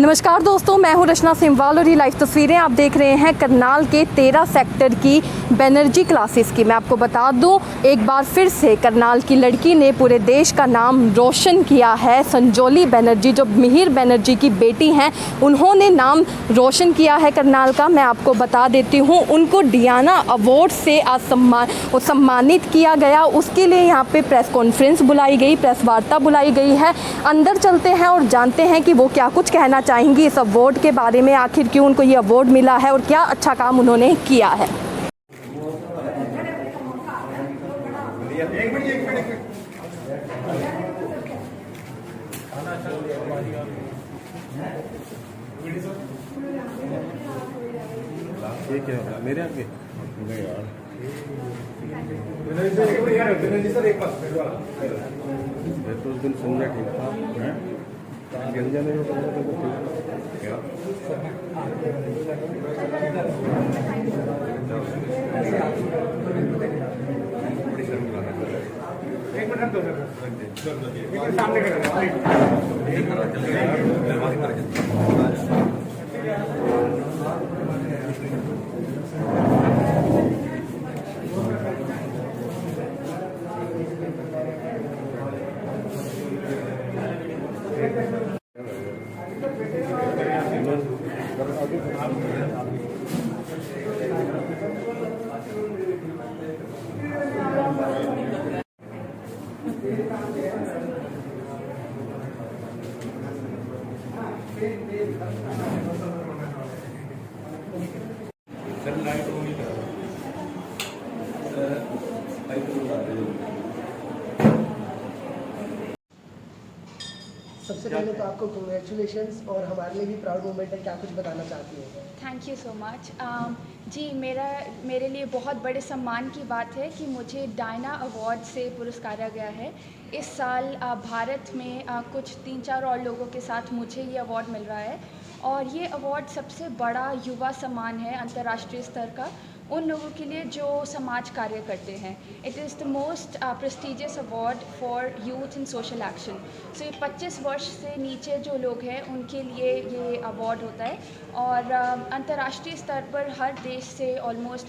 नमस्कार दोस्तों, मैं हूं रचना सिमवाल और ये लाइव तस्वीरें आप देख रहे हैं करनाल के 13 सेक्टर की बैनर्जी क्लासेस की। मैं आपको बता दूं, एक बार फिर से करनाल की लड़की ने पूरे देश का नाम रोशन किया है। संजोली बनर्जी जो मिहिर बनर्जी की बेटी हैं, उन्होंने नाम रोशन किया है करनाल का। मैं आपको बता देती हूँ, उनको डियाना अवार्ड से आज सम्मानित किया गया। उसके लिए यहाँ पे प्रेस कॉन्फ्रेंस बुलाई गई, प्रेस वार्ता बुलाई गई है। अंदर चलते हैं और जानते हैं कि वो क्या कुछ कहना चाहेंगी इस अवार्ड के बारे में, आखिर क्यों उनको ये अवार्ड मिला है और क्या अच्छा काम उन्होंने किया है। ये क्या होगा मेरे आगे मैं तो उस दिन समझा ठीक था जाने में क्या एक मिनट दो सामने सबसे पहले तो आपको कंग्रेचुलेशंस और हमारे लिए भी प्राउड मोमेंट है, क्या कुछ बताना चाहती हैं? Thank you so much. जी, मेरे लिए बहुत बड़े सम्मान की बात है कि मुझे डायना अवार्ड से पुरस्कारा गया है। इस साल भारत में कुछ 3-4 और लोगों के साथ मुझे ये अवार्ड मिल रहा है और ये अवार्ड सबसे बड़ा युवा सम्मान है अंतर्राष्ट्रीय स्तर का उन लोगों के लिए जो समाज कार्य करते हैं। It is the most prestigious award for youth in social action. So ये 25 वर्ष से नीचे जो लोग हैं उनके लिए ये अवार्ड होता है और अंतर्राष्ट्रीय स्तर पर हर देश से ऑलमोस्ट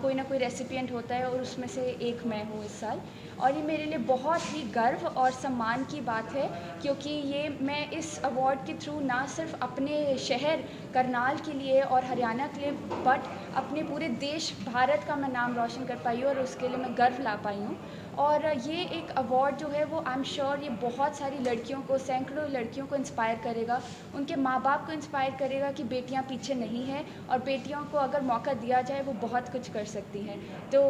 कोई ना कोई रेसिपिएंट होता है और उसमें से एक मैं हूँ इस साल। और ये मेरे लिए बहुत ही गर्व और सम्मान की बात है क्योंकि ये मैं इस अवार्ड के थ्रू ना सिर्फ अपने शहर करनाल के लिए और हरियाणा के लिए बट अपने पूरे देश भारत का मैं नाम रोशन कर पाई हूँ और उसके लिए मैं गर्व ला पाई हूँ। और ये एक अवार्ड जो है वो आई एम श्योर ये बहुत सारी लड़कियों को, सैकड़ों लड़कियों को इंस्पायर करेगा, उनके माँ बाप को इंस्पायर करेगा कि बेटियाँ पीछे नहीं हैं और बेटियों को अगर मौका दिया जाए वो बहुत कुछ कर सकती हैं। तो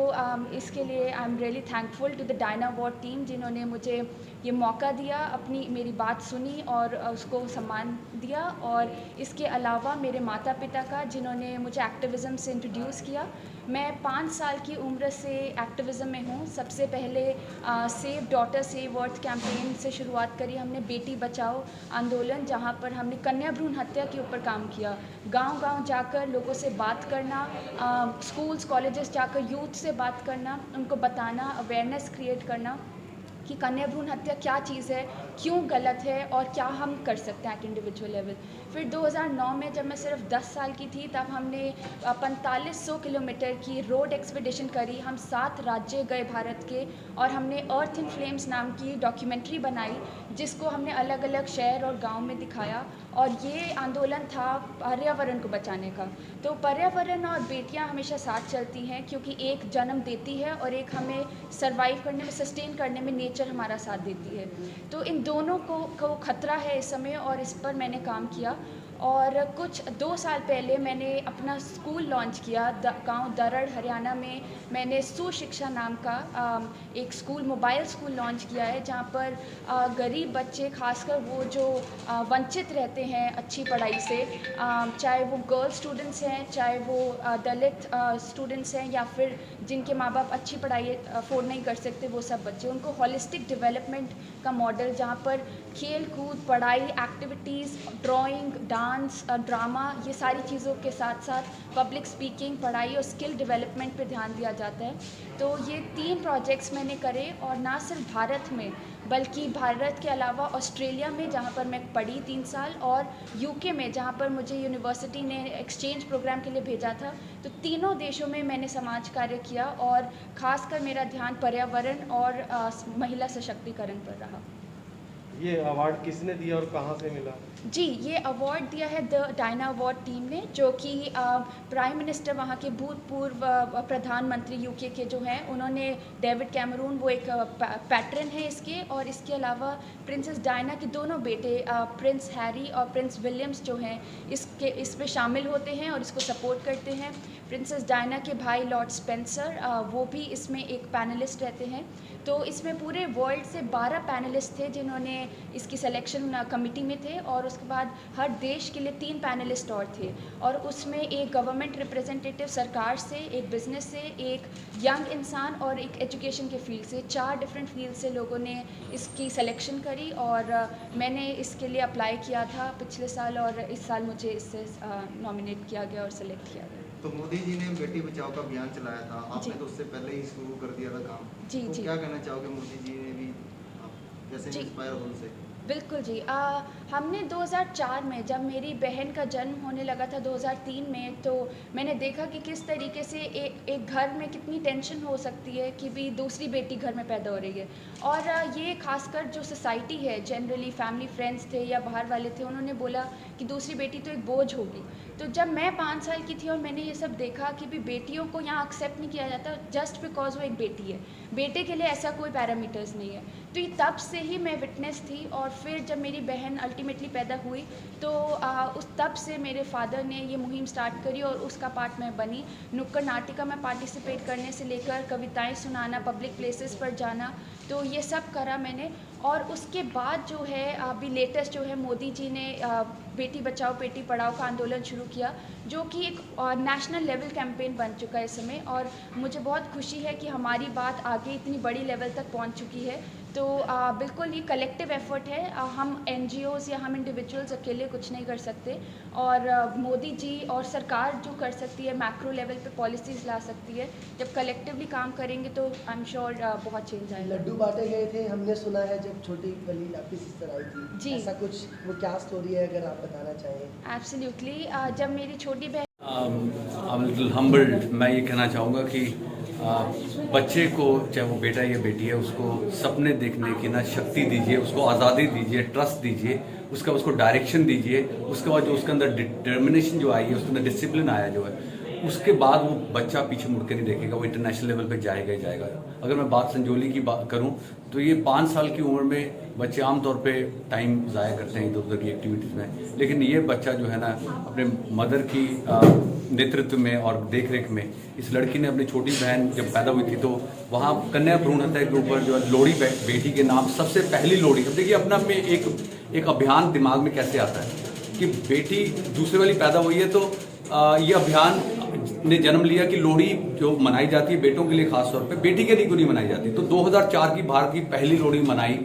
इसके लिए I am really thankful to the Diana award team जिन्होंने मुझे ये मौका दिया, अपनी मेरी बात सुनी और उसको सम्मान दिया। और इसके अलावा मेरे माता पिता का जिन्होंने मुझे एक्टिविज़म से इंट्रोड्यूस किया। मैं 5 साल की उम्र से एक्टिविज़म में हूँ। सबसे पहले save daughter save earth campaign से शुरुआत करी हमने, बेटी बचाओ आंदोलन, जहाँ पर हमने कन्या भ्रूण हत्या के ऊपर काम किया। गांव-गांव जाकर लोगों से बात करना, स्कूल्स कॉलेजेस जाकर यूथ से बात करना, उनको बताना, अवेयरनेस क्रिएट करना कि कन्या भ्रूण हत्या क्या चीज़ है, क्यों गलत है और क्या हम कर सकते हैं एट इंडिविजुअल लेवल। फिर 2009 में जब मैं सिर्फ 10 साल की थी तब हमने 4500 किलोमीटर की रोड एक्सपीडिशन करी। हम 7 राज्य गए भारत के और हमने अर्थ इन फ्लेम्स नाम की डॉक्यूमेंट्री बनाई जिसको हमने अलग अलग शहर और गांव में दिखाया। और ये आंदोलन था पर्यावरण को बचाने का। तो पर्यावरण और बेटियां हमेशा साथ चलती हैं क्योंकि एक जन्म देती है और एक हमें सर्वाइव करने में, सस्टेन करने में नेचर हमारा साथ देती है। तो इन दोनों को खतरा है इस समय और इस पर मैंने काम किया। और कुछ 2 साल पहले मैंने अपना स्कूल लॉन्च किया गांव दरड़ हरियाणा में। मैंने सुशिक्षा नाम का एक स्कूल, मोबाइल स्कूल लॉन्च किया है जहां पर गरीब बच्चे, खासकर वो जो वंचित रहते हैं अच्छी पढ़ाई से, चाहे वो गर्ल स्टूडेंट्स हैं, चाहे वो दलित स्टूडेंट्स हैं या फिर जिनके माँ बाप अच्छी पढ़ाई अफोर्ड नहीं कर सकते, वो सब बच्चे, उनको होलिस्टिक डेवलपमेंट का मॉडल जहाँ पर खेल कूद, पढ़ाई, एक्टिविटीज़, ड्राइंग, डांस, ड्रामा, ये सारी चीज़ों के साथ साथ पब्लिक स्पीकिंग, पढ़ाई और स्किल डेवलपमेंट पे ध्यान दिया जाता है। तो ये 3 प्रोजेक्ट्स मैंने करे और ना सिर्फ भारत में बल्कि भारत के अलावा ऑस्ट्रेलिया में, जहाँ पर मैं पढ़ी 3 साल, और यूके में, जहाँ पर मुझे यूनिवर्सिटी ने एक्सचेंज प्रोग्राम के लिए भेजा था। तो तीनों देशों में मैंने समाज कार्य किया और ख़ासकर मेरा ध्यान पर्यावरण और महिला सशक्तिकरण पर रहा। ये अवार्ड किसने दिया और कहाँ से मिला? जी, ये अवार्ड दिया है द डायना अवार्ड टीम ने, जो कि प्राइम मिनिस्टर वहाँ के भूतपूर्व प्रधानमंत्री यूके के जो हैं, उन्होंने, डेविड कैमरून, वो एक पैट्रन है इसके, और इसके अलावा प्रिंसेस डायना के दोनों बेटे प्रिंस हैरी और प्रिंस विलियम्स जो हैं इसमें शामिल होते हैं और इसको सपोर्ट करते हैं। प्रिंसेस डायना के भाई लॉर्ड स्पेंसर, वो भी इसमें एक पैनलिस्ट रहते हैं। तो इसमें पूरे वर्ल्ड से 12 पैनलिस्ट थे जिन्होंने इसकी सिलेक्शन कमेटी में थे, और उसके बाद हर देश के लिए 3 पैनलिस्ट और थे, और उसमें एक गवर्नमेंट रिप्रेजेंटेटिव सरकार से, एक बिजनेस से, एक यंग इंसान और एक एजुकेशन के फील्ड से, 4 डिफरेंट फील्ड से लोगों ने इसकी सिलेक्शन करी। और मैंने इसके लिए अप्लाई किया था पिछले साल, और इस साल मुझे इससे नॉमिनेट किया गया और सेलेक्ट किया गया। तो मोदी जी ने बेटी बचाओ का अभियान चलाया था, आपने तो उससे पहले ही शुरू कर दिया था काम। जी, तो जी। क्या कहना चाहोगे मोदी जी ने भी जैसे जी। इंस्पायर हो उनसे? बिल्कुल जी। हमने 2004 में, जब मेरी बहन का जन्म होने लगा था 2003 में, तो मैंने देखा कि किस तरीके से एक घर में कितनी टेंशन हो सकती है कि भी दूसरी बेटी घर में पैदा हो रही है। और ये खासकर जो सोसाइटी है, जनरली फैमिली फ्रेंड्स थे या बाहर वाले थे, उन्होंने बोला कि दूसरी बेटी तो एक बोझ होगी। तो जब मैं 5 साल की थी और मैंने ये सब देखा कि भी बेटियों को यहाँ एक्सेप्ट नहीं किया जाता जस्ट बिकॉज वो एक बेटी है, बेटे के लिए ऐसा कोई पैरामीटर्स नहीं है। तो ये तब से ही मैं विटनेस थी। और फिर जब मेरी बहन अल्टीमेटली पैदा हुई तो उस तब से मेरे फादर ने ये मुहिम स्टार्ट करी और उसका पार्ट मैं बनी। नुक्कड़ नाटिका में पार्टिसिपेट करने से लेकर कविताएं सुनाना, पब्लिक प्लेसेस पर जाना, तो ये सब करा मैंने। और उसके बाद जो है अभी लेटेस्ट जो है, मोदी जी ने बेटी बचाओ बेटी पढ़ाओ का आंदोलन शुरू किया, जो कि एक नेशनल लेवल कैंपेन बन चुका है इस समय। और मुझे बहुत खुशी है कि हमारी बात आगे इतनी बड़ी लेवल तक पहुंच चुकी है। तो बिल्कुल ये कलेक्टिव एफर्ट है। हम NGOs या हम इंडिविजुअल्स अकेले कुछ नहीं कर सकते, और मोदी जी और सरकार जो कर सकती है, मैक्रो लेवल पे पॉलिसीज़ ला सकती है। जब कलेक्टिवली काम करेंगे तो आई एम श्योर बहुत चेंज आएगा। लड्डू बांटे गए थे, हमने सुना है, जब छोटी कलील आपकी सिस्टर आई थी। जी। ऐसा कुछ, वो क्या स्टोरी है, अगर आप बताना चाहें? एब्सोल्युटली। जब मेरी छोटी बहन लिटिल हम्बल्ड, मैं ये कहना चाहूँगा कि बच्चे को, चाहे वो बेटा या बेटी है, उसको सपने देखने की ना शक्ति दीजिए, उसको आज़ादी दीजिए, ट्रस्ट दीजिए, उसको डायरेक्शन दीजिए। उसके बाद जो उसके अंदर डिटर्मिनेशन जो आई है, उसके अंदर डिसिप्लिन आया जो है, उसके बाद वो बच्चा पीछे मुड़ के नहीं देखेगा, वो इंटरनेशनल लेवल पे जाएगा ही जाएगा। अगर मैं बात संजोली की बात करूं तो ये 5 साल की उम्र में बच्चे आमतौर पे टाइम ज़ाया करते हैं इधर उधर की एक्टिविटीज़ में, लेकिन ये बच्चा जो है ना, अपने मदर की नेतृत्व में और देखरेख में, इस लड़की ने अपनी छोटी बहन जब पैदा हुई थी तो वहाँ कन्या भ्रूण हत्या के ऊपर जो है लोहड़ी बेटी के नाम सबसे पहली लोहड़ी। अब देखिए अपना में एक अभियान दिमाग में कैसे आता है कि बेटी दूसरे वाली पैदा हुई है, तो ये अभियान ने जन्म लिया कि लोहड़ी जो मनाई जाती है बेटों के लिए, खास तौर पे बेटी के लिए क्यों नहीं मनाई जाती। तो 2004 की भारत की पहली लोहड़ी मनाई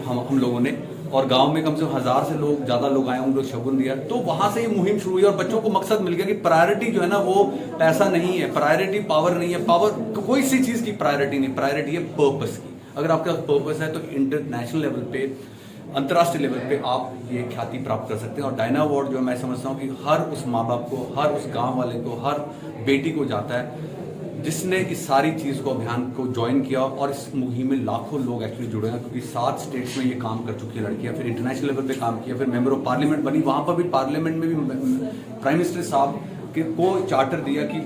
हम लोगों ने, और गांव में कम से कम 1000 से ज़्यादा लोग आए, उन लोग शगुन दिया। तो वहां से ये मुहिम शुरू हुई और बच्चों को मकसद मिल गया कि प्रायोरिटी जो है ना, वो पैसा नहीं है, प्रायोरिटी पावर नहीं है, पावर कोई सी चीज़ की प्रायोरिटी नहीं, प्रायोरिटी है पर्पस की। अगर आपका पर्पस है तो इंटरनेशनल लेवल पे, अंतर्राष्ट्रीय लेवल पे आप ये ख्याति प्राप्त कर सकते हैं। और डायना अवार्ड जो मैं समझता हूँ कि हर उस माँ बाप को, हर उस गांव वाले को, हर बेटी को जाता है जिसने इस सारी चीज़ को, अभियान को ज्वाइन किया। और इस मुहिम में लाखों लोग एक्चुअली जुड़े हैं, क्योंकि 7 स्टेट्स में ये काम कर चुकी है लड़कियाँ। फिर इंटरनेशनल लेवल पे काम किया, फिर मेंबर ऑफ पार्लियामेंट बनी, वहाँ पर भी पार्लियामेंट में भी प्राइम मिनिस्टर साहब को चार्टर दिया कि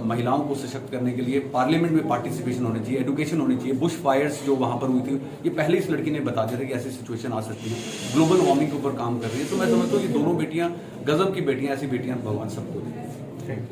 महिलाओं को सशक्त करने के लिए पार्लियामेंट में पार्टिसिपेशन होनी चाहिए, एजुकेशन होनी चाहिए। बुश फायर्स जो वहाँ पर हुई थी, ये पहले इस लड़की ने बता दिया था कि ऐसी सिचुएशन आ सकती है। ग्लोबल वार्मिंग के ऊपर काम कर रही है। तो मैं समझता हूँ ये दोनों बेटियाँ गजब की बेटियाँ, ऐसी बेटियाँ भगवान सबको दें।